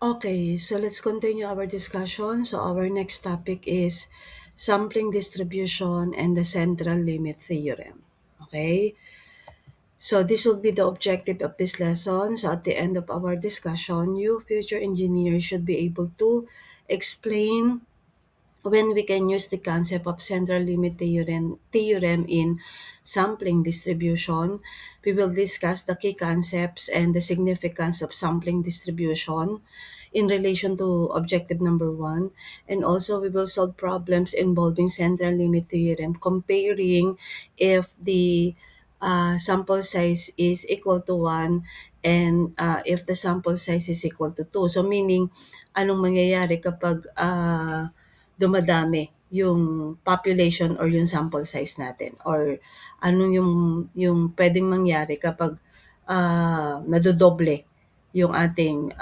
Okay, so let's continue our discussion. So our next topic is sampling distribution and the central limit theorem. Okay, so this will be the objective of this lesson. So at the end of our discussion, you future engineers should be able to explain when we can use the concept of central limit theorem in sampling distribution. We will discuss the key concepts and the significance of sampling distribution in relation to objective number one. And also we will solve problems involving central limit theorem, comparing if the sample size is equal to 1 and if the sample size is equal to 2. So meaning, anong mangyayari kapag dumadami yung population or yung sample size natin, or ano yung pwedeng mangyari kapag nadodoble yung ating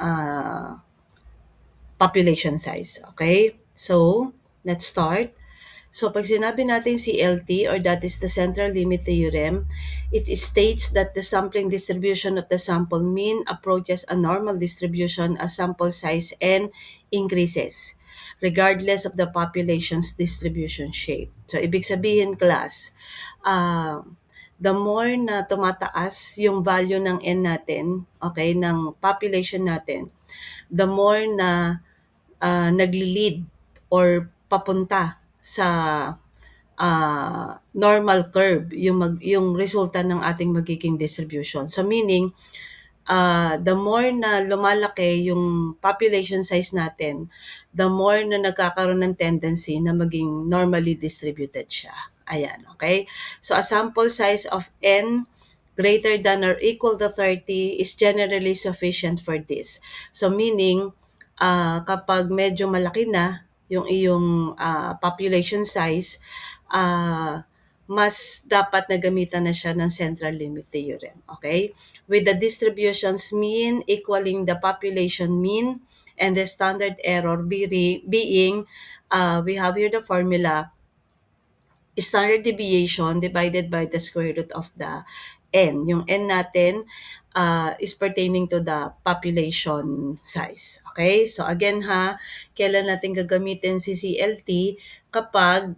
population size. Okay? So, let's start. So, pag sinabi natin CLT, or that is the central limit theorem, it states that the sampling distribution of the sample mean approaches a normal distribution as sample size n increases, regardless of the population's distribution shape. So, ibig sabihin, class, uh, the more na tumataas yung value ng n natin, okay, ng population natin, the more na nagli-lead or papunta sa normal curve yung resulta ng ating magiging distribution. So meaning, the more na lumalaki yung population size natin, the more na nagkakaroon ng tendency na maging normally distributed siya. Ayan, okay? So a sample size of n greater than or equal to 30 is generally sufficient for this. So meaning, kapag medyo malaki na yung iyong population size, mas dapat na gamitan na siya ng central limit theorem. Okay? With the distributions mean equaling the population mean and the standard error being, we have here the formula, standard deviation divided by the square root of the n. Yung n natin is pertaining to the population size. Okay? So again kailan natin gagamitin si CLT? Kapag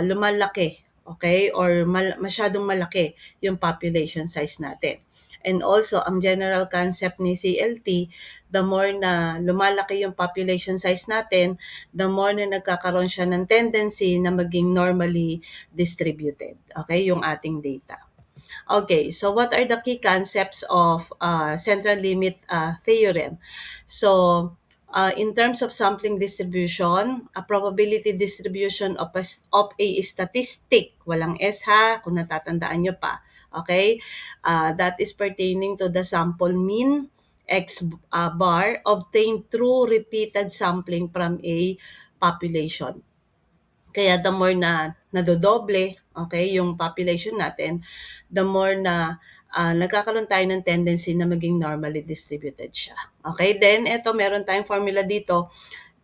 lumalaki, okay? Or masyadong malaki yung population size natin. And also, ang general concept ni CLT, the more na lumalaki yung population size natin, the more na nagkakaroon siya ng tendency na maging normally distributed. Okay, yung ating data. Okay, so what are the key concepts of central limit theorem? So, in terms of sampling distribution, a probability distribution of a statistic, walang S kung natatandaan nyo pa, okay? That is pertaining to the sample mean, X bar, obtained through repeated sampling from a population. Kaya the more na nadodoble, okay, yung population natin, the more na nagkakaroon tayo ng tendency na maging normally distributed siya. Okay, then ito meron tayong formula dito.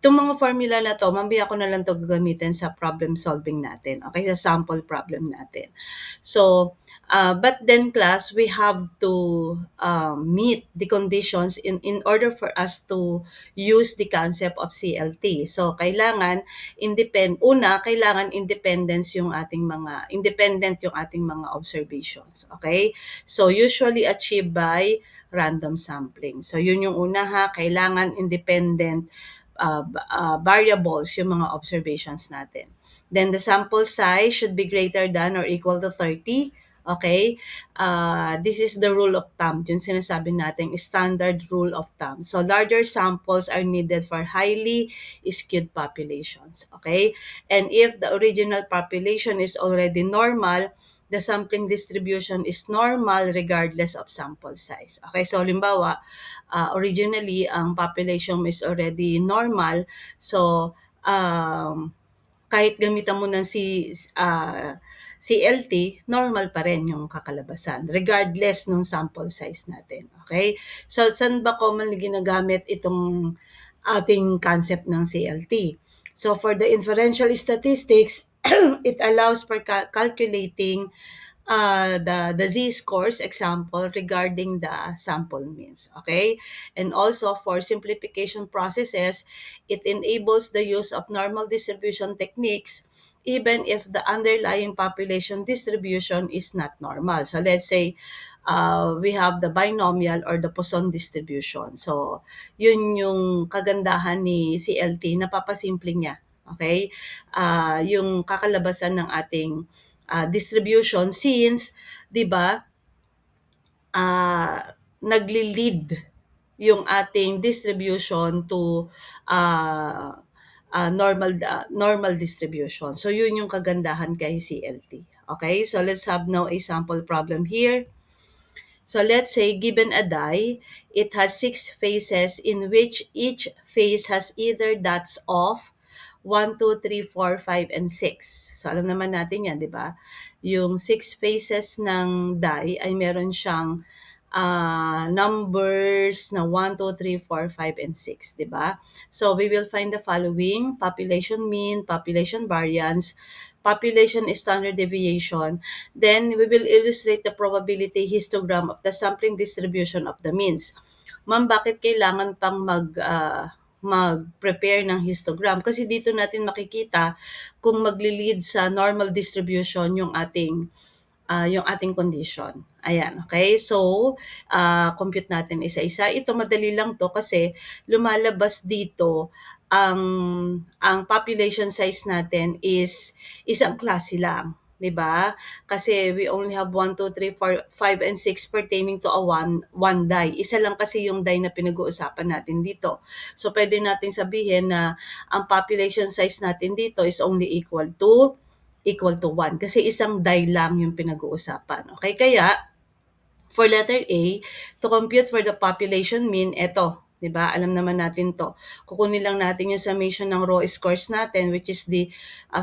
Itong mga formula na to, mamaya ko na lang to gagamitin sa problem solving natin, okay, sa sample problem natin. So, but then class, we have to meet the conditions in order for us to use the concept of CLT. So, kailangan kailangan independent yung ating mga observations. Okay? So, usually achieved by random sampling. So, yun yung una kailangan independent variables yung mga observations natin. Then the sample size should be greater than or equal to 30. Okay? This is the rule of thumb. Yung sinasabi natin, standard rule of thumb. So larger samples are needed for highly skewed populations. Okay? And if the original population is already normal, the sampling distribution is normal regardless of sample size. Okay, so halimbawa, originally, ang population is already normal. So, kahit gamitan mo ng CLT, normal pa rin yung kakalabasan, regardless ng sample size natin. Okay? So, saan ba commonly ginagamit itong ating concept ng CLT? So, for the inferential statistics, it allows for calculating the z-scores example regarding the sample means. Okay, and also for simplification processes, it enables the use of normal distribution techniques even if the underlying population distribution is not normal. So let's say we have the binomial or the Poisson distribution. So yun yung kagandahan ni CLT, napapasimple niya. Okay, yung kakalabasan ng ating distribution since 'di ba ah, nagli-lead yung ating distribution to uh, normal distribution. So yun yung kagandahan kay CLT. Okay, so let's have now a sample problem here. So let's say given a die, it has 6 faces in which each face has either dots of 1, 2, 3, 4, 5, and 6. So alam naman natin yan, di ba? Yung 6 faces ng die ay meron siyang numbers na 1, 2, 3, 4, 5, and 6, di ba? So we will find the following: population mean, population variance, population standard deviation. Then we will illustrate the probability histogram of the sampling distribution of the means. Ma'am, bakit kailangan pang mag-prepare ng histogram? Kasi dito natin makikita kung magli-lead sa normal distribution yung ating condition. Ayan, okay? So, compute natin isa-isa. Ito madali lang to kasi lumalabas dito ang population size natin is isang klase lang. 'Di ba? Kasi we only have 1, 2, 3, 4, 5, and 6 pertaining to a one die. Isa lang kasi yung die na pinag-uusapan natin dito. So, pwede natin sabihin na ang population size natin dito is only equal to 1 kasi isang die lang yung pinag-uusapan. Okay, kaya for letter A, to compute for the population mean, eto, 'di ba? Alam naman natin 'to. Kukunin lang natin yung summation ng raw scores natin, which is the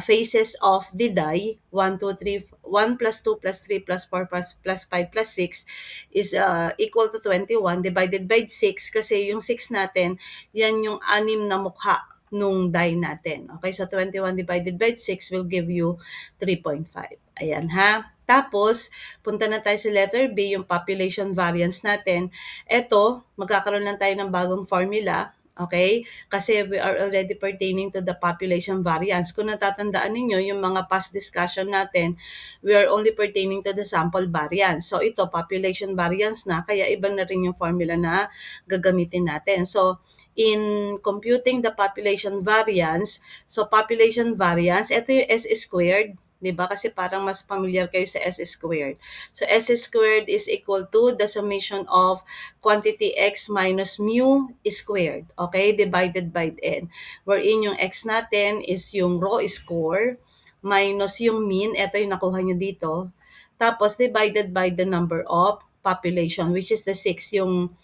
faces of the die, 1, 2, 3, 1 plus 2 plus 3 plus 4 plus 5 plus 6 is equal to 21 divided by 6 kasi yung 6 natin, yan yung 6 na mukha nung die natin. Okay, so 21 divided by 6 will give you 3.5. Ayan ha. Tapos, punta na tayo sa letter B, yung population variance natin. Ito, magkakaroon lang tayo ng bagong formula. Okay? Kasi we are already pertaining to the population variance. Kung natatandaan ninyo, yung mga past discussion natin, we are only pertaining to the sample variance. So, ito, population variance na, kaya iba na rin yung formula na gagamitin natin. So, in computing the population variance, so population variance, ito yung S squared, 'di ba? Kasi parang mas familiar kayo sa S squared. So S squared is equal to the summation of quantity x minus mu squared, okay? Divided by n. Wherein yung x natin is yung raw score minus yung mean, ito yung nakuha nyo dito. Tapos divided by the number of population, which is the 6, yung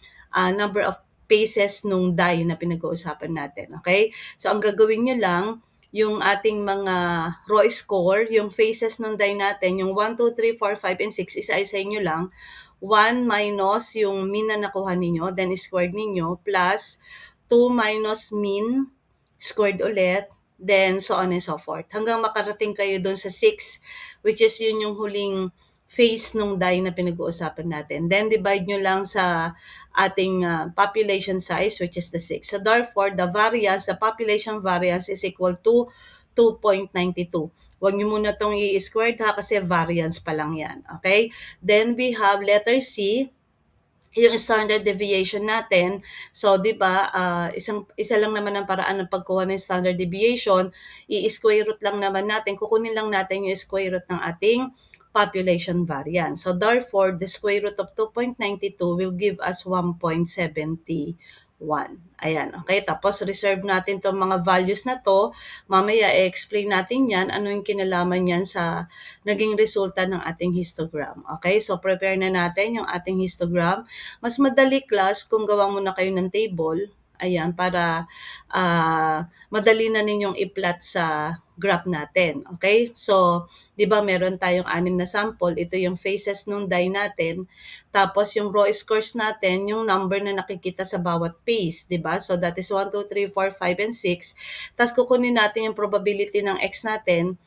number of paces nung die na pinag-uusapan natin, okay? So ang gagawin nyo lang, yung ating mga raw score, yung faces ng die natin, yung 1, 2, 3, 4, 5, and 6, isa-isa nyo lang. 1 minus yung mean na nakuha ninyo, then squared ninyo, plus 2 minus mean, squared ulit, then so on and so forth. Hanggang makarating kayo doon sa 6, which is yun yung huling phase nung die na pinag-uusapan natin. Then divide nyo lang sa ating population size, which is the 6. So therefore, the population variance is equal to 2.92. Huwag nyo muna itong i-squared ha kasi variance pa lang yan. Okay? Then we have letter C, yung standard deviation natin. So, 'di ba, isa lang naman ang paraan ng pagkuha ng standard deviation, i-square root lang naman natin, kukunin lang natin yung square root ng ating population variance. So, therefore, the square root of 2.92 will give us 1.71. Ayan, okay? Tapos, reserve natin itong mga values na to. Mamaya, i-explain natin yan, ano yung kinalaman yan sa naging resulta ng ating histogram. Okay? So, prepare na natin yung ating histogram. Mas madali class kung gawa muna kayo ng table. Ayan, para madali na ninyong i-plot sa graph natin. Okay? So, di ba meron tayong 6 na sample. Ito yung faces nung die natin. Tapos, yung raw scores natin, yung number na nakikita sa bawat face. Di ba? So, that is 1, 2, 3, 4, 5, and 6. Tapos, kukunin natin yung probability ng x natin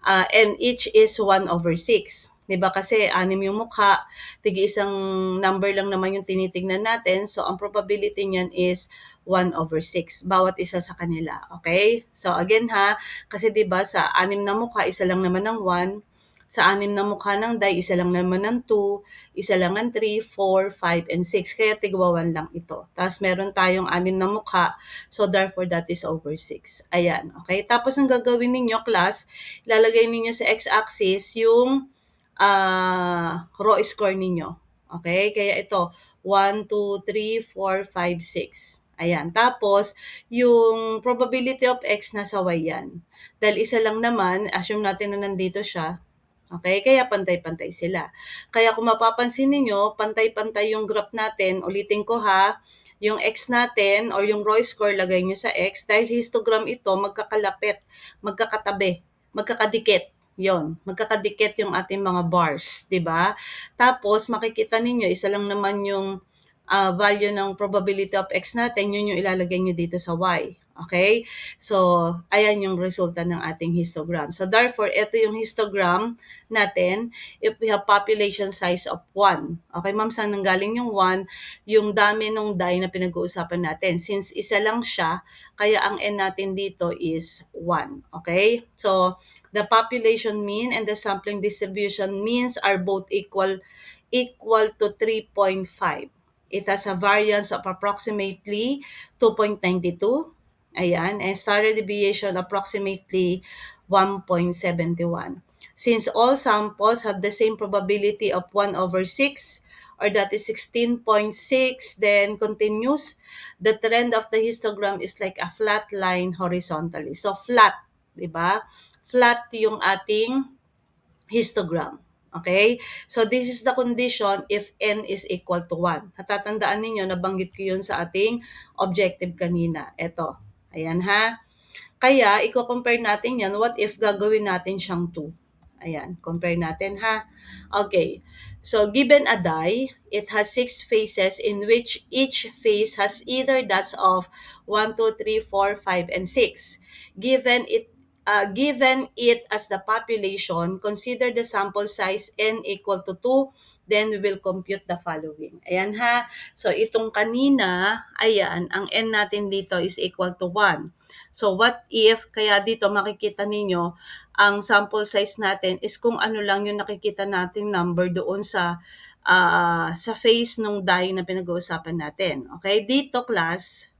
and each is 1/6. 'Di ba kasi anim yung mukha, tig-isang number lang naman yung tinitignan natin. So, ang probability niyan is 1/6, bawat isa sa kanila. Okay? So, again ha, kasi 'di ba sa anim na mukha, isa lang naman ng 1. Sa anim na mukha ng die, isa lang naman ng 2, isa lang ng 3, 4, 5, and 6. Kaya tigwa 1 lang ito. Tapos meron tayong anim na mukha, so therefore that is over 6. Ayan, okay? Tapos ang gagawin ninyo, class, ilalagay ninyo sa x-axis yung raw score ninyo. Okay? Kaya ito, 1, 2, 3, 4, 5, 6. Ayan. Tapos, yung probability of x nasa y yan. Dahil isa lang naman, assume natin na nandito siya. Okay? Kaya pantay-pantay sila. Kaya kung mapapansin niyo, pantay-pantay yung graph natin. Ulitin ko ha, yung x natin or yung raw score lagay nyo sa x dahil histogram ito magkakalapit, magkakatabi, magkakadikit. Yon, magkakadikit yung ating mga bars, 'di ba? Tapos makikita ninyo isa lang naman yung value ng probability of x natin, yun yung ilalagay nyo dito sa y. Okay? So, ayan yung resulta ng ating histogram. So, therefore, ito yung histogram natin if we have population size of 1. Okay, ma'am, saan nanggaling yung 1? Yung dami ng die na pinag-uusapan natin. Since isa lang siya, kaya ang n natin dito is 1. Okay? So, the population mean and the sampling distribution means are both equal to 3.5. It has a variance of approximately 2.92. Ayan. And standard deviation approximately 1.71. Since all samples have the same probability of 1/6, or that is 16.6, then continues, the trend of the histogram is like a flat line horizontally. So flat, di ba? Flat yung ating histogram. Okay? So, this is the condition if n is equal to 1. Natatandaan ninyo, nabanggit ko yun sa ating objective kanina. Ito. Ayan ha. Kaya, i-compare natin yan. What if gagawin natin siyang 2? Ayan, compare natin ha. Okay. So, given a die, it has 6 faces in which each face has either dots of 1, 2, 3, 4, 5, and 6. Given it as the population, consider the sample size n equal to 2, then we will compute the following. Ayan ha. So, itong kanina, ayan, ang n natin dito is equal to 1. So, what if, kaya dito makikita ninyo, ang sample size natin is kung ano lang yung nakikita nating number doon sa face ng die na pinag-uusapan natin. Okay? Dito, class,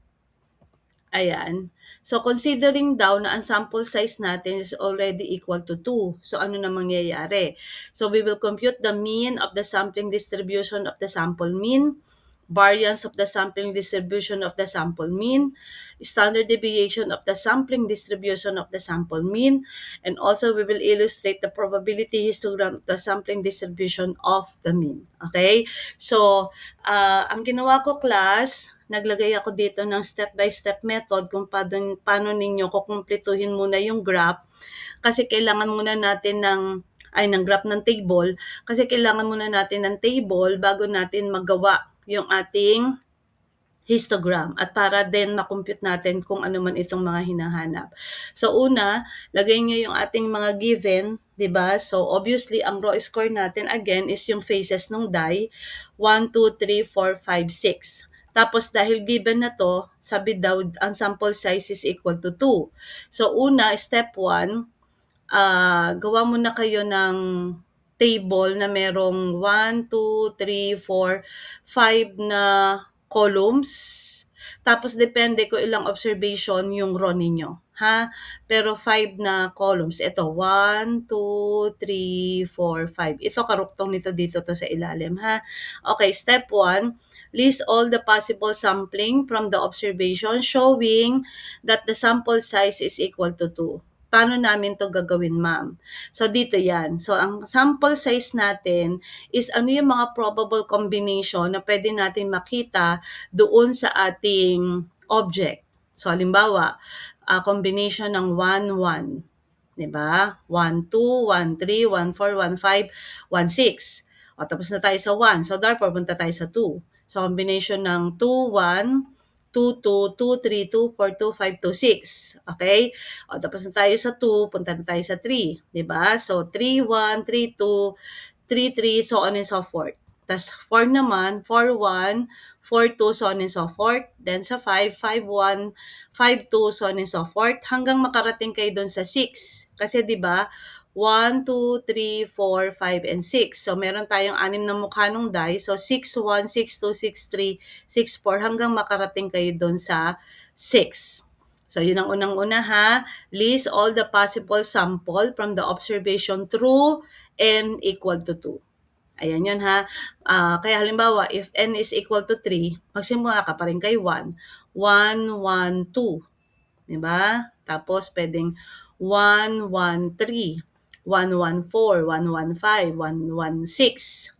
ayan. So, considering daw na ang sample size natin is already equal to 2. So, ano na mangyayari? So, we will compute the mean of the sampling distribution of the sample mean, variance of the sampling distribution of the sample mean, standard deviation of the sampling distribution of the sample mean, and also we will illustrate the probability histogram of the sampling distribution of the mean. Okay? So, ang ginawa ko, class, naglagay ako dito ng step-by-step method kung paano ninyo kukumpletuhin muna yung graph kasi kailangan muna natin ng graph ng table kasi kailangan muna natin ng table bago natin magawa yung ating histogram at para din makompute natin kung ano man itong mga hinahanap. So una, lagay nyo yung ating mga given, 'di ba? So obviously ang raw score natin again is yung faces ng die, 1, 2, 3, 4, 5, 6. Tapos dahil given na to, sabi daw ang sample size is equal to 2. So una, step 1, gawa muna kayo ng table na merong 1, 2, 3, 4, 5 na columns. Tapos depende kung ilang observation yung row ninyo. Ha? Pero 5 na columns. Ito, 1, 2, 3, 4, 5. Ito karuktong nito dito to sa ilalim. Ha? Okay, step 1. List all the possible sampling from the observation showing that the sample size is equal to 2. Paano namin to gagawin, ma'am? So, dito yan. So, ang sample size natin is ano yung mga probable combination na pwede natin makita doon sa ating object. So, halimbawa, combination ng 1, 1. Diba? 1, 2, 1, 3, 1, 4, 1, 5, 1, 6. O, tapos na tayo sa 1. So, therefore, punta tayo sa 2. So, combination ng 2, 1, 2, 2, 2, 3, 2, 4, 2, 5, 2, 6. Okay? O, tapos na tayo sa 2, punta na tayo sa 3. Diba? So, 3, 1, 3, 2, 3, 3, so on and so forth. Tapos 4 naman, 4, 1, 4, 2, so on and so forth. Then sa 5, 5, 1, 5, 2, so on and so forth. Hanggang makarating kayo doon sa 6. Kasi 'di ba 1, 2, 3, 4, 5, and 6. So, meron tayong 6 na mukha nung die. So, 6, 1, 6, 2, 6, 3, 6, 4 hanggang makarating kayo doon sa 6. So, yun ang unang-una ha. List all the possible sample from the observation true n equal to 2. Ayan yun ha. Kaya halimbawa, if n is equal to 3, magsimula ka pa rin kay 1. 1, 1, 2. Diba? Tapos, pwedeng 1, 1, 3. 1, 1, 4. 1, 1, 5. 1, 1, 6.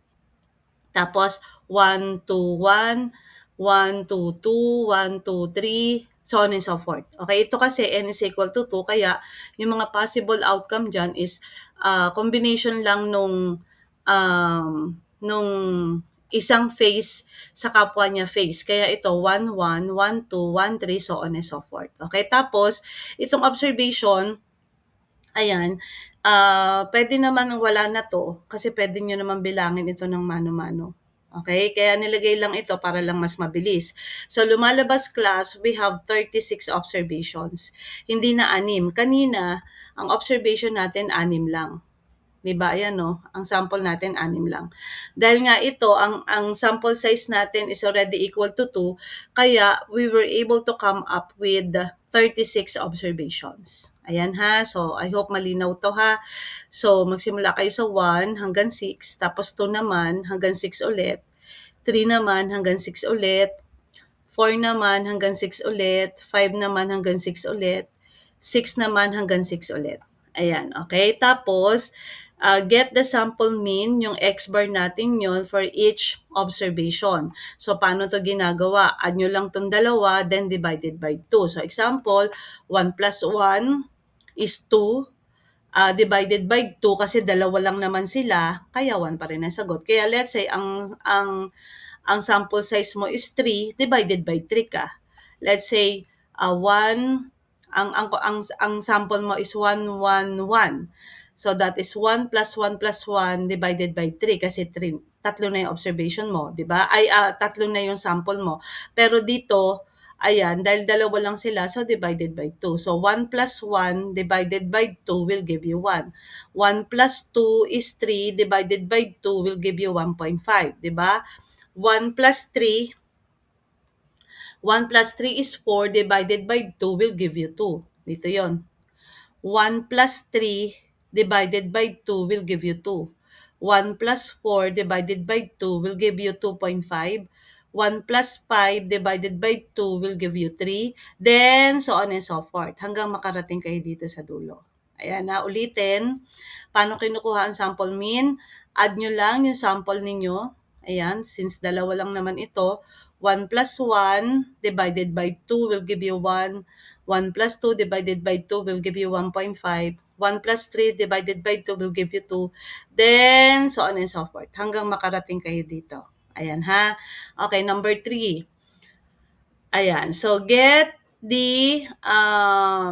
Tapos, 1, 2, 1. 1, 2, 2. 1, 2, 3. So on and so forth. Okay, ito kasi n is equal to 2, kaya yung mga possible outcome dyan is combination lang nung isang phase sa kapwa niya phase. Kaya ito, 1, 1, 1, 2, 1, 3, so on and so forth. Okay, tapos, itong observation, ayan, pwede naman wala na to kasi pwede nyo naman bilangin ito ng mano-mano. Okay? Kaya nilagay lang ito para lang mas mabilis. So, lumalabas class, we have 36 observations. Hindi na 6. Kanina, ang observation natin 6 lang. 'Di ba? Ayan no, ang sample natin 6 lang. Dahil nga ito, ang sample size natin is already equal to 2, kaya we were able to come up with 36 observations. Ayan ha. So, I hope malinaw to ha. So, magsimula kayo sa 1 hanggang 6, tapos 2 naman hanggang 6 ulit, 3 naman hanggang 6 ulit, 4 naman hanggang 6 ulit, 5 naman hanggang 6 ulit, 6 naman hanggang 6 ulit. Ayan, okay? Tapos, get the sample mean, yung x-bar natin yun for each observation. So, paano to ginagawa? Add nyo lang tong dalawa, then divided by 2. So, example, 1 plus 1 is 2. Divided by 2 kasi dalawa lang naman sila, kaya 1 pa rin ang sagot. Kaya let's say, ang sample size mo is 3, divided by 3 ka. Let's say, 1, ang sample mo is 1, 1, 1. So that is 1 plus 1 plus 1 divided by 3 kasi 3, tatlo na yung observation mo, di ba? Tatlo na yung sample mo. Pero dito, ayan, dahil dalawa lang sila, so divided by 2. So 1 plus 1 divided by 2 will give you 1. 1 plus 2 is 3 divided by 2 will give you 1.5, di ba? 1 plus 3, 1 plus 3 is 4 divided by 2 will give you 2. Dito yon. 1 plus 3 divided by 2 will give you 2. 1 plus 4 divided by 2 will give you 2.5. 1 plus 5 divided by 2 will give you 3. Then, so on and so forth. Hanggang makarating kayo dito sa dulo. Ayan na, ulitin. Paano kinukuha ang sample mean? Add nyo lang yung sample ninyo. Ayan, since dalawa lang naman ito. 1 plus 1 divided by 2 will give you 1. 1 plus 2 divided by 2 will give you 1.5. 1 plus 3 divided by 2 will give you 2. Then, so on and so forth. Hanggang makarating kayo dito. Ayan ha. Okay, number 3. Ayan. So, get the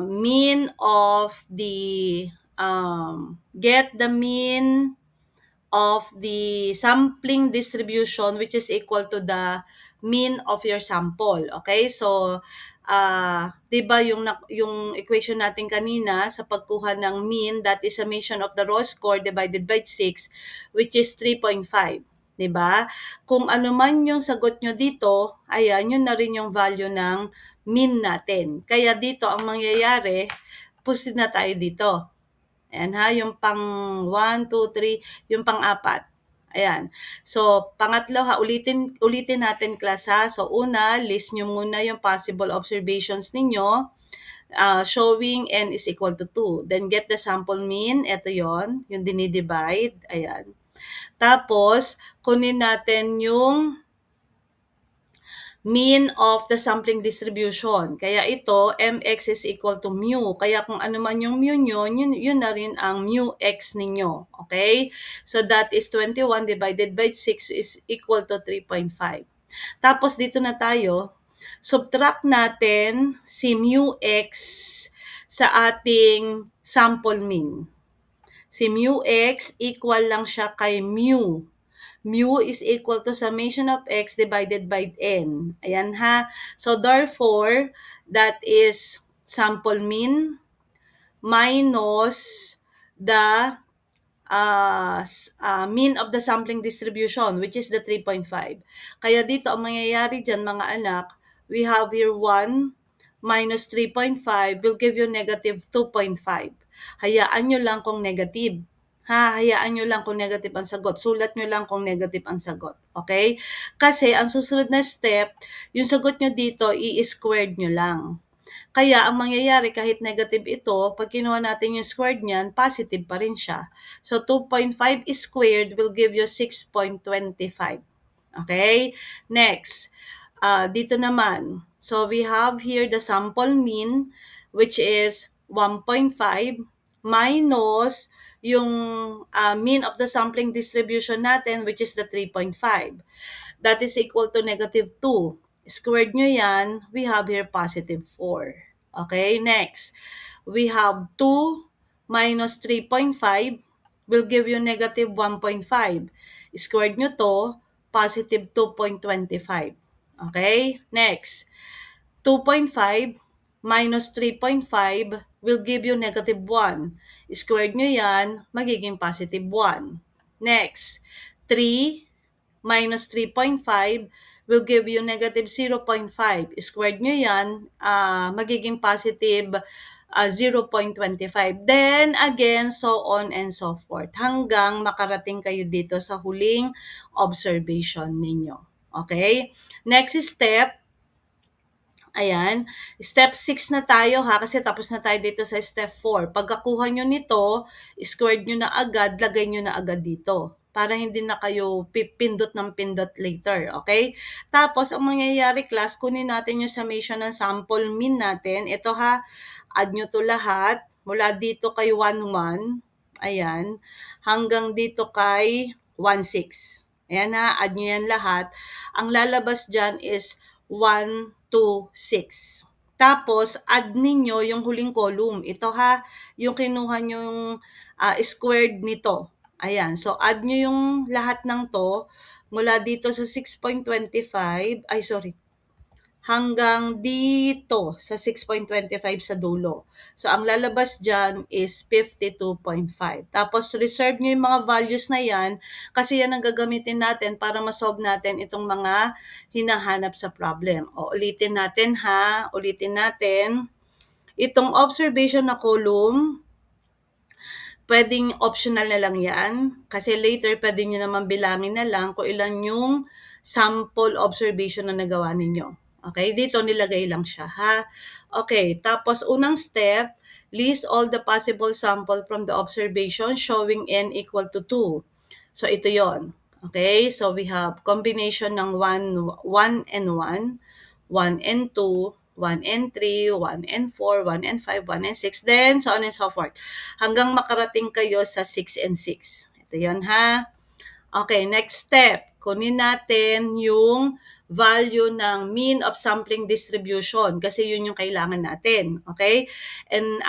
mean of the sampling distribution which is equal to the mean of your sample. Okay? So, 'di ba yung equation natin kanina sa pagkuha ng mean, that is summation of the raw score divided by 6, which is 3.5. 'Di ba? Kung ano man yung sagot nyo dito, ayan, yun na rin yung value ng mean natin. Kaya dito, ang mangyayari, pusin na tayo dito. Ayan ha, yung pang 1, 2, 3, yung pang-4. Ayan. So, pangatlo ha, ulitin natin class ha. So, una, list nyo muna yung possible observations ninyo, showing n is equal to 2. Then, get the sample mean. Ito yon, yung dinidivide. Ayan. Tapos, kunin natin yung mean of the sampling distribution. Kaya ito, mx is equal to mu. Kaya kung ano man yung mu nyo, yun na rin ang mu x ninyo. Okay? So that is 21 divided by 6 is equal to 3.5. Tapos dito na tayo, subtract natin si mu x sa ating sample mean. Si mu x equal lang siya kay mu. Mu is equal to summation of x divided by n. Ayan ha. So therefore, that is sample mean minus the mean of the sampling distribution, which is the 3.5. Kaya dito, ang mangyayari dyan, mga anak, we have here 1 minus 3.5 will give you negative 2.5. Hayaan nyo lang kung negative. Hayaan nyo lang kung negative ang sagot. Sulat nyo lang kung negative ang sagot. Okay? Kasi ang susunod na step, yung sagot nyo dito, i-squared nyo lang. Kaya ang mangyayari kahit negative ito, pag kinuha natin yung squared niyan, positive pa rin siya. So 2.5 squared will give you 6.25. Okay? Next, dito naman. So we have here the sample mean, which is 1.5 minus yung mean of the sampling distribution natin, which is the 3.5. That is equal to negative 2. Squared nyo yan, we have here positive 4. Okay, next. We have 2 minus 3.5 will give you negative 1.5. Squared nyo to, positive 2.25. Okay, next. 2.5 minus 3.5 will give you negative 1. Squared nyo yan, magiging positive 1. Next, 3 minus 3.5 will give you negative 0.5. Squared nyo yan, magiging positive 0.25. Then again, so on and so forth. Hanggang makarating kayo dito sa huling observation ninyo. Okay? Next step, ayan, step 6 na tayo kasi tapos na tayo dito sa step 4. Pagkakuha nyo nito, squared nyo na agad, lagay nyo na agad dito para hindi na kayo pipindot ng pindot later, okay? Tapos, ang mangyayari class, kunin natin yung summation ng sample mean natin. Ito add nyo to lahat, mula dito kay 1,1, ayan, hanggang dito kay 1,6. Ayan add nyo yan lahat. Ang lalabas dyan is 1, 2, 6. Tapos, add ninyo yung huling column. Ito yung kinuha nyo yung squared nito. Ayan. So, add nyo yung lahat ng to mula dito sa 6.25. Hanggang dito sa 6.25 sa dulo. So, ang lalabas dyan is 52.5. Tapos, reserve nyo yung mga values na yan kasi yan ang gagamitin natin para masolve natin itong mga hinahanap sa problem. Ulitin natin ulitin natin. Itong observation na column, pwedeng optional na lang yan. Kasi later, pwede nyo naman bilangin na lang kung ilan yung sample observation na nagawa ninyo. Okay, dito nilagay lang siya Okay, tapos unang step, list all the possible sample from the observation showing n equal to 2. So ito yon. Okay, so we have combination ng 1 and 1, 1 and 2, 1 and 3, 1 and 4, 1 and 5, 1 and 6, then so on and so forth. Hanggang makarating kayo sa 6 and 6. Ito yun Okay, next step. Kunin natin yung value ng mean of sampling distribution kasi yun yung kailangan natin. Okay? And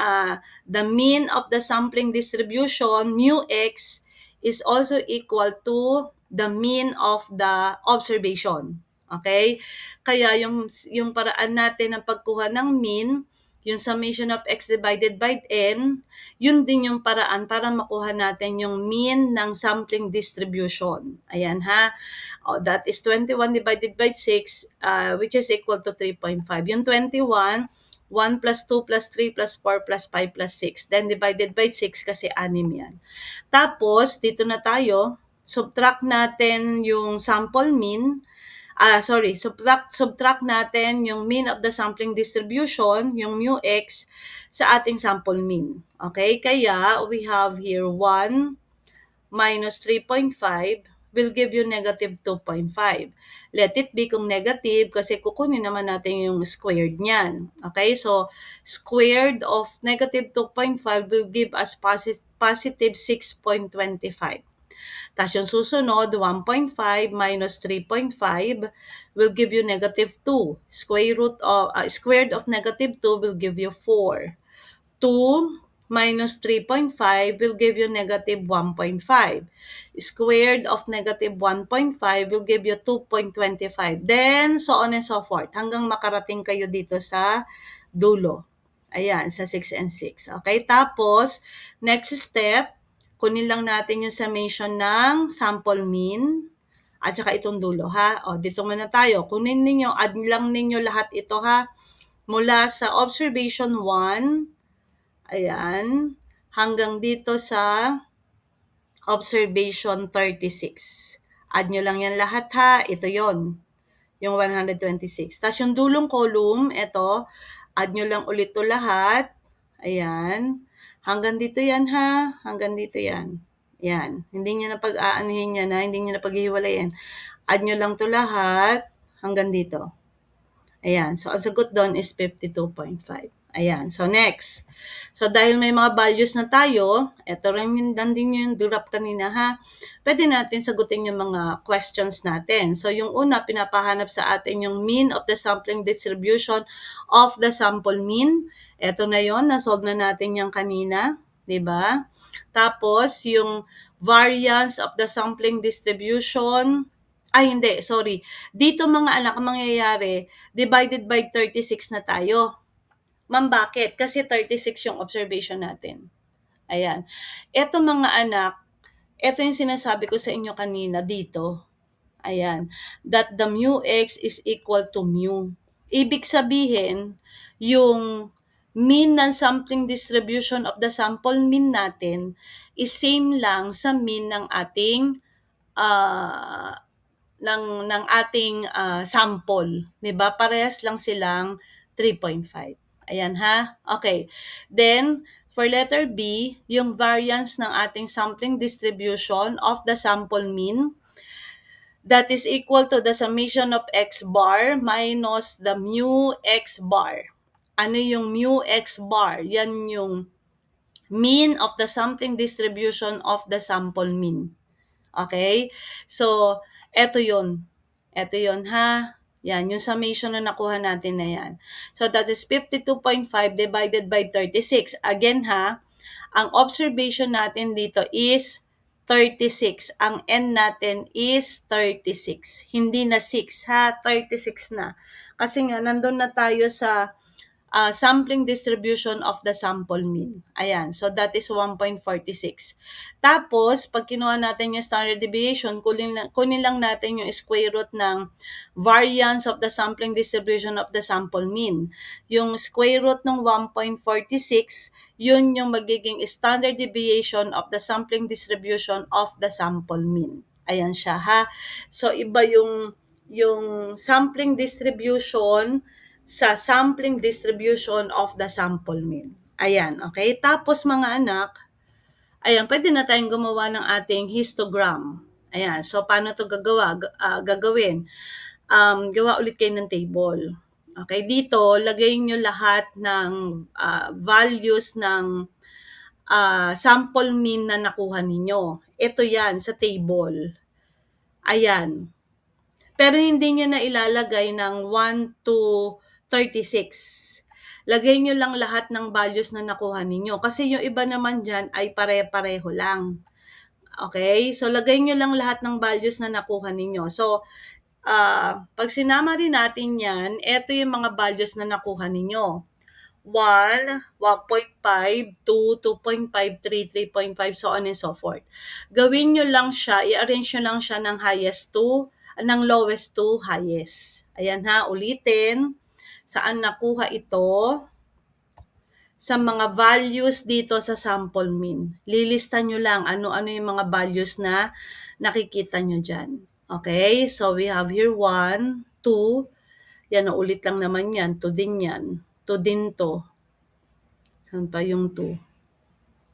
the mean of the sampling distribution, mu x, is also equal to the mean of the observation. Okay? Kaya yung paraan natin ng pagkuha ng mean, yung summation of x divided by n, yun din yung paraan para makuha natin yung mean ng sampling distribution. Ayan that is 21 divided by 6, which is equal to 3.5. Yung 21, 1 plus 2 plus 3 plus 4 plus 5 plus 6. Then divided by 6 kasi 6 yan. Tapos, dito na tayo. Subtract natin yung sample mean. Subtract natin yung mean of the sampling distribution, yung mu x, sa ating sample mean. Okay? Kaya, we have here 1 minus 3.5 will give you negative 2.5. Let it be kung negative kasi kukunin naman natin yung squared niyan. Okay? So, squared of negative 2.5 will give us positive 6.25. Tapos yung susunod, 1.5 minus 3.5 will give you negative 2. Squared of negative 2 will give you 4. 2 minus 3.5 will give you negative 1.5. Squared of negative 1.5 will give you 2.25. Then, so on and so forth. Hanggang makarating kayo dito sa dulo. Ayan, sa 6 and 6. Okay, tapos, next step, kunin lang natin yung summation ng sample mean at saka itong dulo, ha? O, dito muna tayo. Kunin ninyo, add lang ninyo lahat ito, ha? Mula sa observation 1, ayan, hanggang dito sa observation 36. Add nyo lang yan lahat, ha? Ito yon yung 126. Tapos yung dulong column, ito, add nyo lang ulit to lahat. Ayan. Hanggang dito yan, ha? Hanggang dito yan. Yan. Hindi nyo na pag-aanuhin yan, ha? Hindi nyo na paghihiwalayin. Add nyo lang to lahat hanggang dito. Ayan. So, ang sagot doon is 52.5. Ayan. So, next. So, dahil may mga values na tayo, ito rin din yung durap kanina, ha? Pwede natin sagutin yung mga questions natin. So, yung una, pinapahanap sa atin yung mean of the sampling distribution of the sample mean. Ito na yon, nasolve na natin yung kanina. Diba? Tapos, yung variance of the sampling distribution, hindi, sorry. Dito mga anak, ang mangyayari, divided by 36 na tayo. Ma'am, bakit? Kasi 36 yung observation natin. Ayan. Ito mga anak, ito yung sinasabi ko sa inyo kanina dito. Ayan. That the mu x is equal to mu. Ibig sabihin, yung mean ng sampling distribution of the sample mean natin is same lang sa mean ng ating uh, ng ating sample, 'di ba? Parehas lang silang 3.5. Ayan ha. Okay. Then for letter B, yung variance ng ating sampling distribution of the sample mean that is equal to the summation of x bar minus the mu x bar. Ano yung mu x bar? Yan yung mean of the sampling distribution of the sample mean. Okay? So, eto yun. Eto yun, ha? Yan, yung summation na nakuha natin na yan. So, that is 52.5 divided by 36. Again, ha? Ang observation natin dito is 36. Ang n natin is 36. Hindi na 6, ha? 36 na. Kasi nga, nandun na tayo sa sampling distribution of the sample mean. Ayan, so that is 1.46. Tapos, pag kinuha natin yung standard deviation, kunin lang natin yung square root ng variance of the sampling distribution of the sample mean. Yung square root ng 1.46, yun yung magiging standard deviation of the sampling distribution of the sample mean. Ayan siya, ha? So, iba yung sampling distribution sa sampling distribution of the sample mean. Ayan, okay? Tapos mga anak, ayan, pwede na tayong gumawa ng ating histogram. Ayan, so paano ito gagawin? Gawa ulit kayo ng table. Okay, dito, lagay nyo lahat ng values ng sample mean na nakuha ninyo. Ito yan, sa table. Ayan. Pero hindi nyo na ilalagay ng 1 to 36. Lagay nyo lang lahat ng values na nakuha ninyo. Kasi yung iba naman dyan ay pare-pareho lang. Okay? So, lagay nyo lang lahat ng values na nakuha ninyo. So, pag sinama rin natin yan, eto yung mga values na nakuha ninyo. 1, 1.5, 2, 2.5, 3, 3.5, so on and so forth. Gawin nyo lang siya, i-arrange nyo lang siya ng lowest to highest. Ayan ha, ulitin. Saan nakuha ito? Sa mga values dito sa sample mean. Lilista nyo lang ano-ano yung mga values na nakikita nyo dyan. Okay, so we have here 1, 2, yan, ulit lang naman yan, 2 din yan, 2 din to. Saan pa yung 2?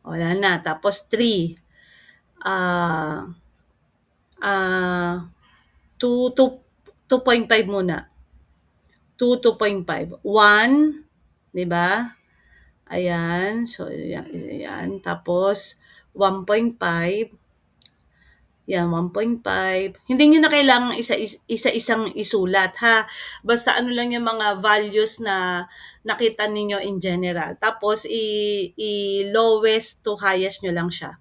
Wala na, tapos 3, 2.5 muna. 2, 2.5. 1, di ba? Ayan. So, yan. Tapos, 1.5. Yan, 1.5. Hindi niyo na kailangang isa-isang isulat ha. Basta ano lang yung mga values na nakita ninyo in general. Tapos i-lowest to highest nyo lang siya.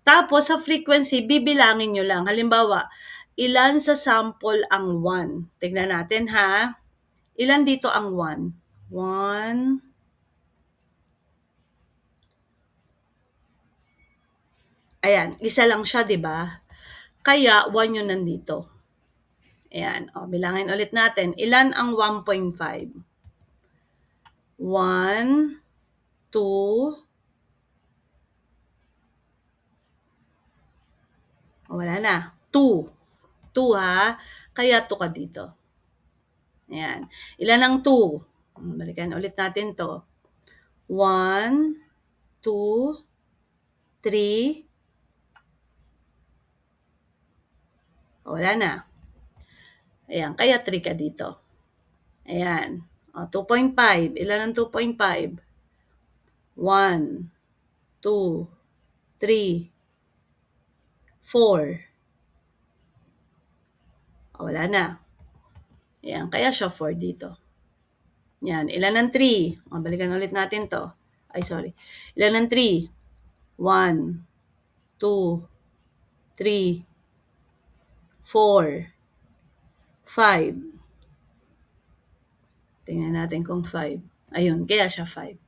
Tapos sa frequency, bibilangin nyo lang. Halimbawa, ilan sa sample ang 1? Tignan natin ha. Ilan dito ang 1? 1. Ayan, isa lang siya, di ba? Kaya 1 yun nandito. Ayan, o, bilangin ulit natin. Ilan ang 1.5? 1, 2, wala na. 2. 2 ha. Kaya 2 ka dito. Ayan. Ilan ang 2? Balikan ulit natin to. 1, 2, 3. Wala na. Ayan. Kaya 3 ka dito. Ayan. O, 2.5. Ilan ang 2.5? 1, 2, 3, 4. O, wala na. Ayan, kaya siya 4 dito. Yan, ilan ang 3? O, balikan ulit natin to. Ay, sorry. Ilan ang 3? 1, 2, 3, 4, 5. Tingnan natin kung 5. Ayun, kaya siya 5.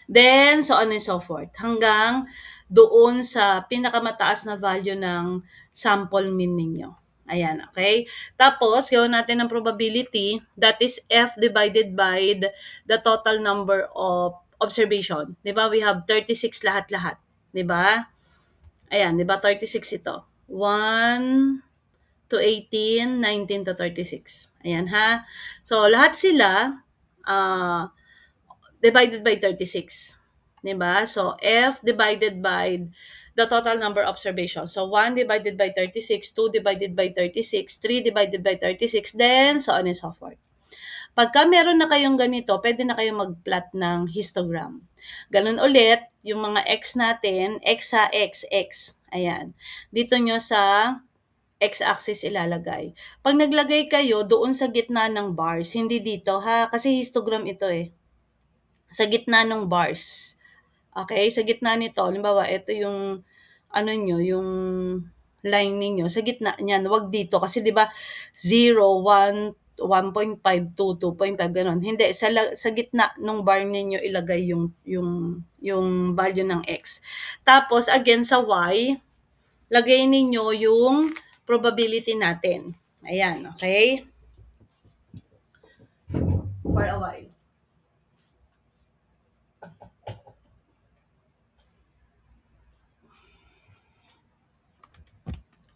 Then, so on and so forth. Hanggang doon sa pinakamataas na value ng sample mean ninyo. Ayan, okay? Tapos, gawin natin ang probability. That is F divided by the total number of observation. Diba? We have 36 lahat-lahat. Diba? Ayan, diba? 36 ito. 1 to 18, 19 to 36. Ayan ha. So, lahat sila, divided by 36. Diba? So, F divided by the total number of observations. So, 1 divided by 36, 2 divided by 36, 3 divided by 36, then so on and so forth. Pagka meron na kayong ganito, pwede na kayong mag-plot ng histogram. Ganun ulit, yung mga x natin, x sa x, x. Ayan. Dito nyo sa x-axis ilalagay. Pag naglagay kayo doon sa gitna ng bars, hindi dito ha, kasi histogram ito eh. Sa gitna ng bars. Okay, sa gitna nito, halimbawa, ito yung ano nyo, yung line ninyo, sa gitna niyan, wag dito kasi 'di ba 0, 1, 1.5, 2, 2.5 ganun. Hindi sa gitna ng bar ninyo ilagay yung value ng x. Tapos again sa y, lagay ninyo yung probability natin. Ayan, okay? For a while.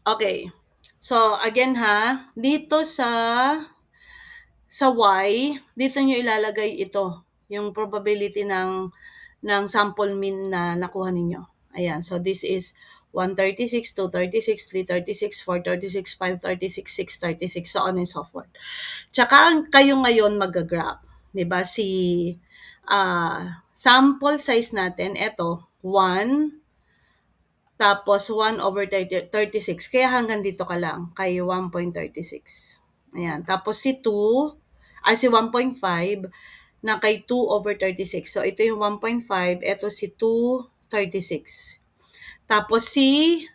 Okay. So, again ha, dito sa y, dito nyo ilalagay ito, yung probability ng sample mean na nakuha ninyo. Ayan, so this is 136, 236, 336, 436, 536, 636, so on and so forth. Tsaka kayo ngayon mag-graph. 'Di ba? Sample size natin, ito, 1, tapos 1 over 36. Kaya hanggang dito ka lang, kay 1.36. Ayan. Tapos si 1.5 na kay 2 over 36. So, ito yung 1.5. Ito si 2.36. Tapos si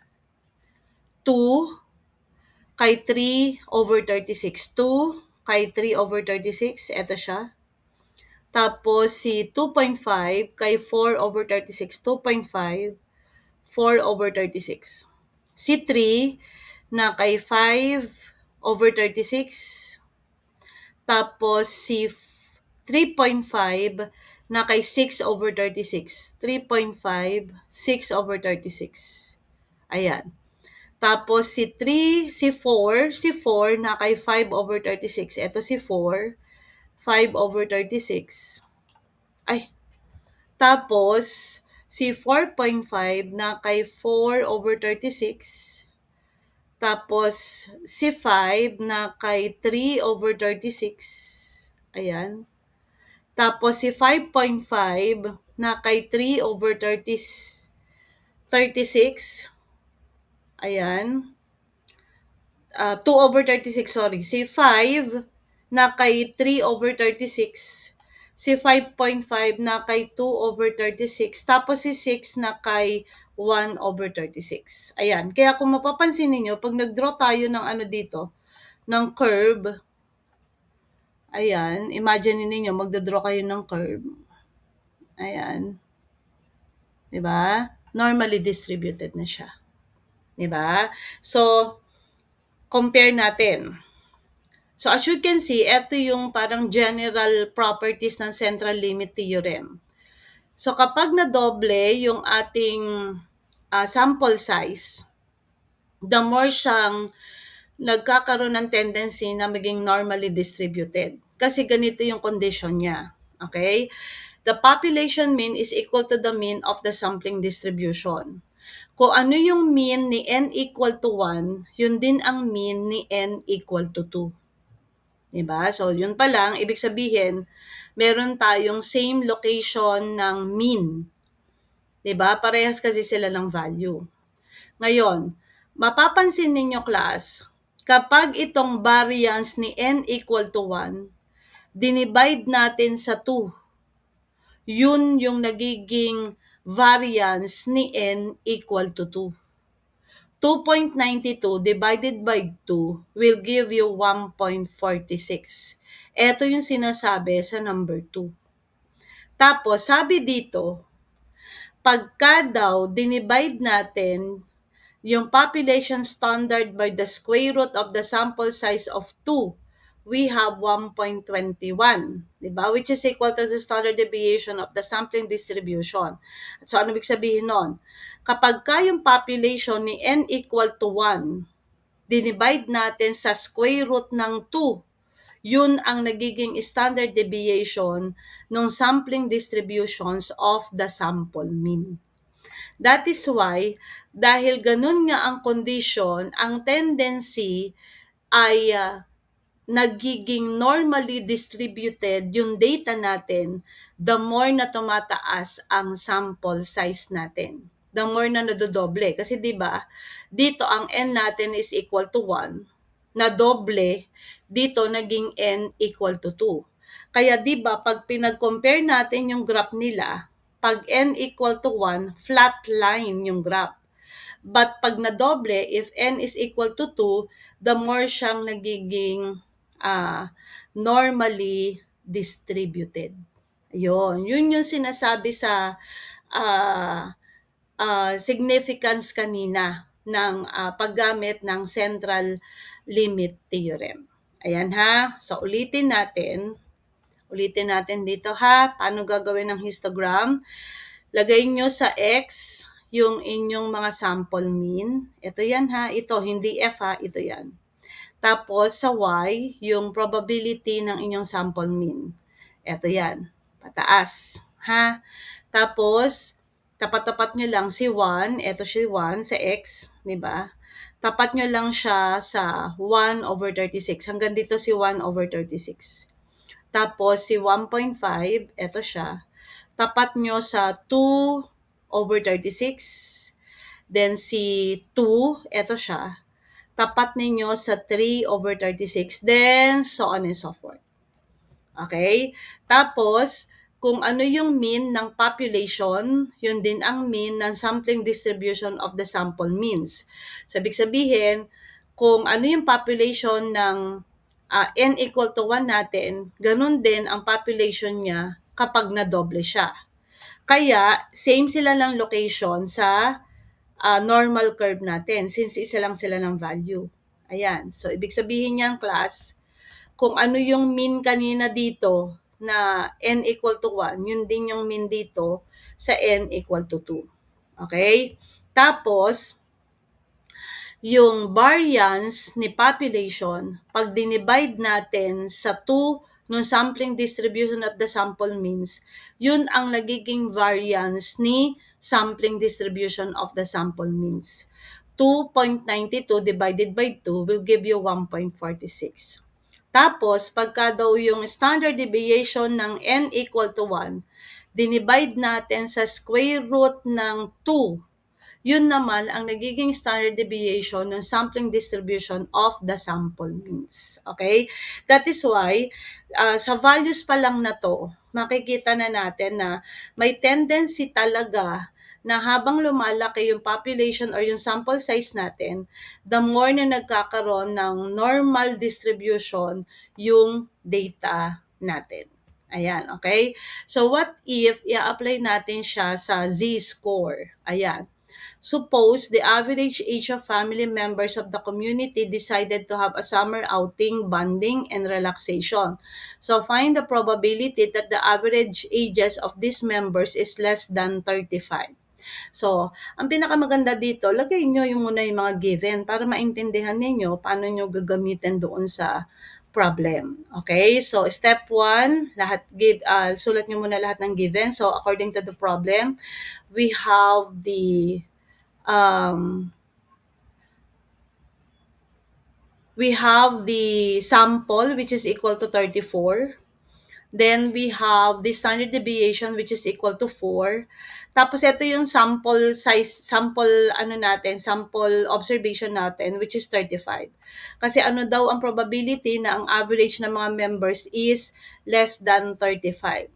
2 kay 3 over 36. 2 kay 3 over 36. Ito siya. Tapos si 2.5 kay 4 over 36. 2.5. 4 over 36. Si 3 na kay 5 over 36. Tapos si 3.5 na kay 6 over 36. 3.5, 6 over 36. Ayan. Tapos si 4 na kay 5 over 36. Ito si 4, 5 over 36. Ay, tapos si 4.5 na kay 4 over 36. Tapos si 5 na kay 3 over 36. Ayan. Tapos si 5.5 na kay 3 over 36. Ayan. 2/36, sorry. Si 5 na kay 3/36. Si 5.5 na kay 2/36. Tapos si 6 na kay 1/36. Ayan. Kaya kung mapapansin niyo pag nag-draw tayo ng ano dito, ng curve, ayan, imagine niyo magda-draw kayo ng curve. Ayan. 'Di ba? Normally distributed na siya. 'Di ba? So, compare natin. So as you can see, ito yung parang general properties ng central limit theorem. So kapag nadoble yung ating sample size, the more siyang nagkakaroon ng tendency na maging normally distributed. Kasi ganito yung condition niya. Okay? The population mean is equal to the mean of the sampling distribution. Kung ano yung mean ni n equal to 1, yun din ang mean ni n equal to 2. Diba? So, yun pa lang, ibig sabihin, meron tayong same location ng mean. Diba? Parehas kasi sila ng value. Ngayon, mapapansin ninyo class, kapag itong variance ni n equal to 1, dinivide natin sa 2. Yun yung nagiging variance ni n equal to 2. 2.92 divided by 2 will give you 1.46. Ito yung sinasabi sa number 2. Tapos, sabi dito, pagka daw dinivide natin yung population standard by the square root of the sample size of 2, we have 1.21, diba? Which is equal to the standard deviation of the sampling distribution. So, ano ibig sabihin nun? Kapag yung population ni n equal to 1, dinivide natin sa square root ng 2, yun ang nagiging standard deviation ng sampling distributions of the sample mean. That is why, dahil ganun nga ang condition, ang tendency ay nagiging normally distributed yung data natin, the more na tumataas ang sample size natin. The more na nadodoble. Kasi 'di ba, dito ang n natin is equal to 1, na doble, dito naging n equal to 2. Kaya 'di ba, pag pinag-compare natin yung graph nila, pag n equal to 1, flat line yung graph. But pag nadoble, if n is equal to 2, the more siyang nagiging normally distributed. Yun yung sinasabi sa significance kanina ng paggamit ng central limit theorem. Ayan ha. So ulitin natin. Ulitin natin dito ha. Paano gagawin ng histogram? Lagay nyo sa X yung inyong mga sample mean. Ito yan ha. Ito, hindi F ha. Ito yan. Tapos sa Y, yung probability ng inyong sample mean. Ito yan. Pataas. Ha? Tapos, tapat-tapat nyo lang si 1. Ito si 1 sa X. Diba? Tapat nyo lang siya sa 1/36. Hanggang dito si 1/36. Tapos si 1.5, ito siya. Tapat nyo sa 2/36. Then si 2, ito siya. Tapat ninyo sa 3/36. Then, so on and so forth. Okay? Tapos, kung ano yung mean ng population, yun din ang mean ng sampling distribution of the sample means. So, ibig sabihin, kung ano yung population ng n equal to 1 natin, ganun din ang population niya kapag nadoble siya. Kaya, same sila ng location sa normal curve natin since isa lang sila ng value. Ayan. So, ibig sabihin niyan, class, kung ano yung mean kanina dito na n equal to 1, yun din yung mean dito sa n equal to 2. Okay? Tapos, yung variance ni population, pag dinivide natin sa 2 nung sampling distribution of the sample means, yun ang nagiging variance ni sampling distribution of the sample means. 2.92 divided by 2 will give you 1.46. Tapos, pagka daw yung standard deviation ng n equal to 1, dinivide natin sa square root ng 2, yun naman ang nagiging standard deviation ng sampling distribution of the sample means. Okay? That is why, sa values pa lang na to, makikita na natin na may tendency talaga na habang lumalaki yung population or yung sample size natin, the more na nagkakaroon ng normal distribution yung data natin. Ayan, okay? So, what if i-apply natin siya sa Z-score? Ayan. Suppose the average age of family members of the community decided to have a summer outing, bonding, and relaxation. So find the probability that the average ages of these members is less than 35. So, ang pinakamaganda dito, lagay nyo yung muna yung mga given para maintindihan ninyo paano nyo gagamitin doon sa problem. Okay? So, step 1, sulat nyo muna lahat ng given. So, according to the problem, we have um, the sample which is equal to 34. Then we have the standard deviation which is equal to 4. Tapos ito yung sample size, sample observation natin which is 35. Kasi ano daw ang probability na ang average ng mga members is less than 35.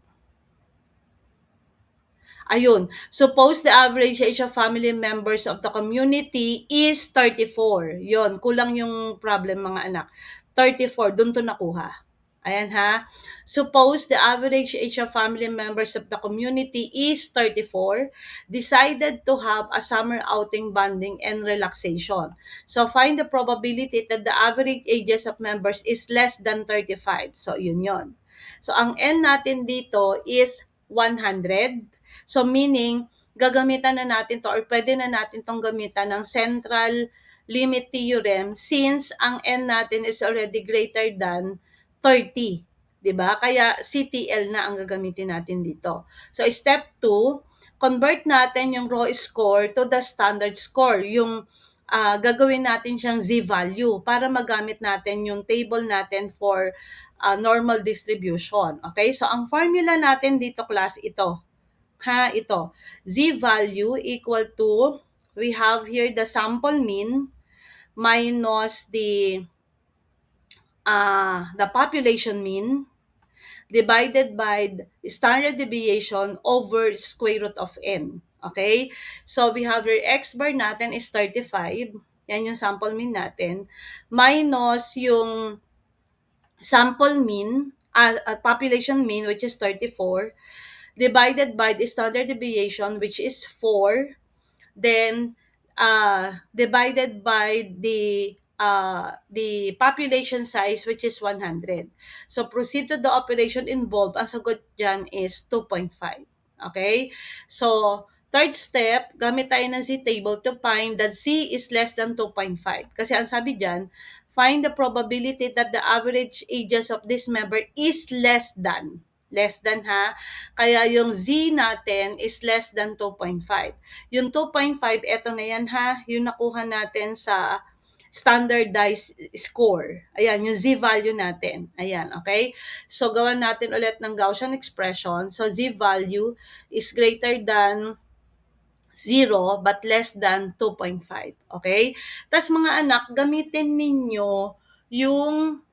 Ayun, suppose the average age of family members of the community is 34. Yon, kulang yung problem mga anak. 34, doon to nakuha. Ayan ha. Suppose the average age of family members of the community is 34, decided to have a summer outing, bonding, and relaxation. So find the probability that the average ages of members is less than 35. So yun. So ang N natin dito is 100. So meaning, gagamitan na natin to or pwede na natin tong gamitan ng central limit theorem since ang N natin is already greater than 30. 'Di ba? Kaya CTL na ang gagamitin natin dito. So step 2, convert natin yung raw score to the standard score. Yung gagawin natin siyang z-value para magamit natin yung table natin for normal distribution. Okay? So ang formula natin dito class ito. Ito. Z-value equal to, we have here the sample mean minus the population mean divided by the standard deviation over square root of n. Okay? So, we have your x bar natin is 35. Yan yung sample mean natin. Minus yung sample mean, population mean which is 34, divided by the standard deviation which is 4, then divided by the population size which is 100. So proceed to the operation involved. Ang sagot dyan is 2.5. Okay? So third step, gamit tayo ng z-table to find that z is less than 2.5. Kasi ang sabi dyan, find the probability that the average ages of this member is less than ha. Kaya yung z natin is less than 2.5. Yung 2.5, eto na yan ha, yung nakuha natin sa standardized score. Ayan, yung z-value natin. Ayan, okay? So, gawan natin ulit ng Gaussian expression. So, z-value is greater than 0 but less than 2.5. Okay? Tapos mga anak, gamitin ninyo yung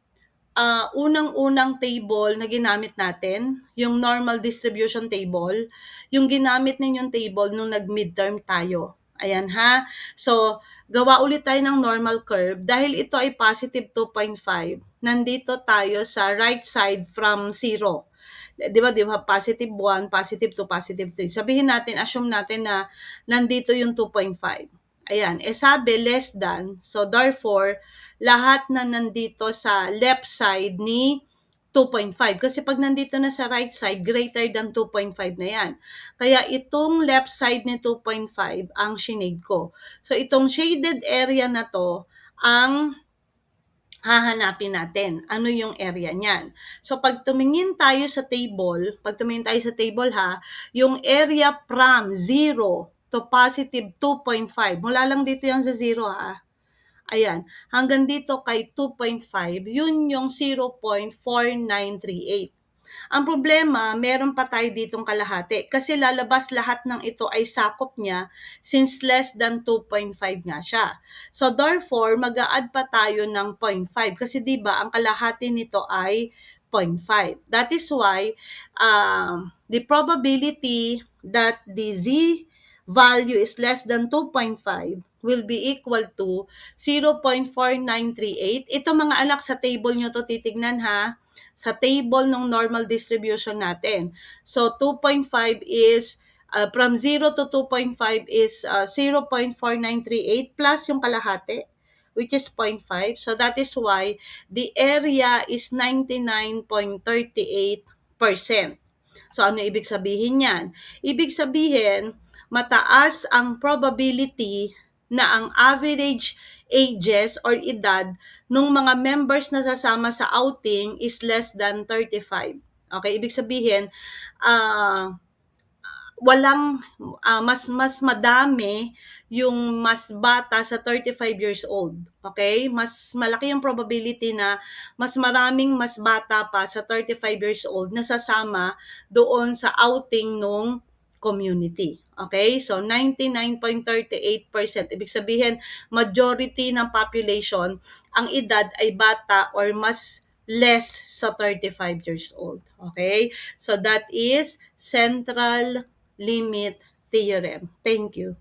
unang-unang table na ginamit natin, yung normal distribution table, yung ginamit ninyong table nung nag-midterm tayo. Ayan ha. So, gawa ulit tayo ng normal curve. Dahil ito ay positive 2.5, nandito tayo sa right side from 0. Di ba, positive 1, positive 2, positive 3. Sabihin natin, assume natin na nandito yung 2.5. Ayan, sabi less than, so therefore, lahat na nandito sa left side ni 2.5. Kasi pag nandito na sa right side, greater than 2.5 na yan. Kaya itong left side ni 2.5 ang shinade ko. So itong shaded area na to, ang hahanapin natin. Ano yung area niyan? So pag tumingin tayo sa table, yung area from 0 to positive 2.5. Mula lang dito yan sa 0 ha. Ayan. Hanggang dito kay 2.5, yun yung 0.4938. Ang problema, meron pa tayo ditong kalahati kasi lalabas lahat ng ito ay sakop niya since less than 2.5 nga siya. So therefore, mag-a-add pa tayo ng 0.5 kasi 'di ba ang kalahati nito ay 0.5. That is why the probability that the z value is less than 2.5 will be equal to 0.4938. Ito mga anak sa table nyo to titignan ha. Sa table ng normal distribution natin. So 2.5 is from 0 to 2.5 is 0.4938 plus yung kalahati which is 0.5. So that is why the area is 99.38%. So ano ibig sabihin yan? Ibig sabihin, mataas ang probability na ang average ages or edad ng mga members na sasama sa outing is less than 35. Okay, ibig sabihin, walang mas madami yung mas bata sa 35 years old. Okay? Mas malaki yung probability na mas maraming mas bata pa sa 35 years old na sasama doon sa outing nung community. Okay? So 99.38%. Ibig sabihin, majority ng population, ang edad ay bata or mas less sa 35 years old. Okay? So that is central limit theorem. Thank you.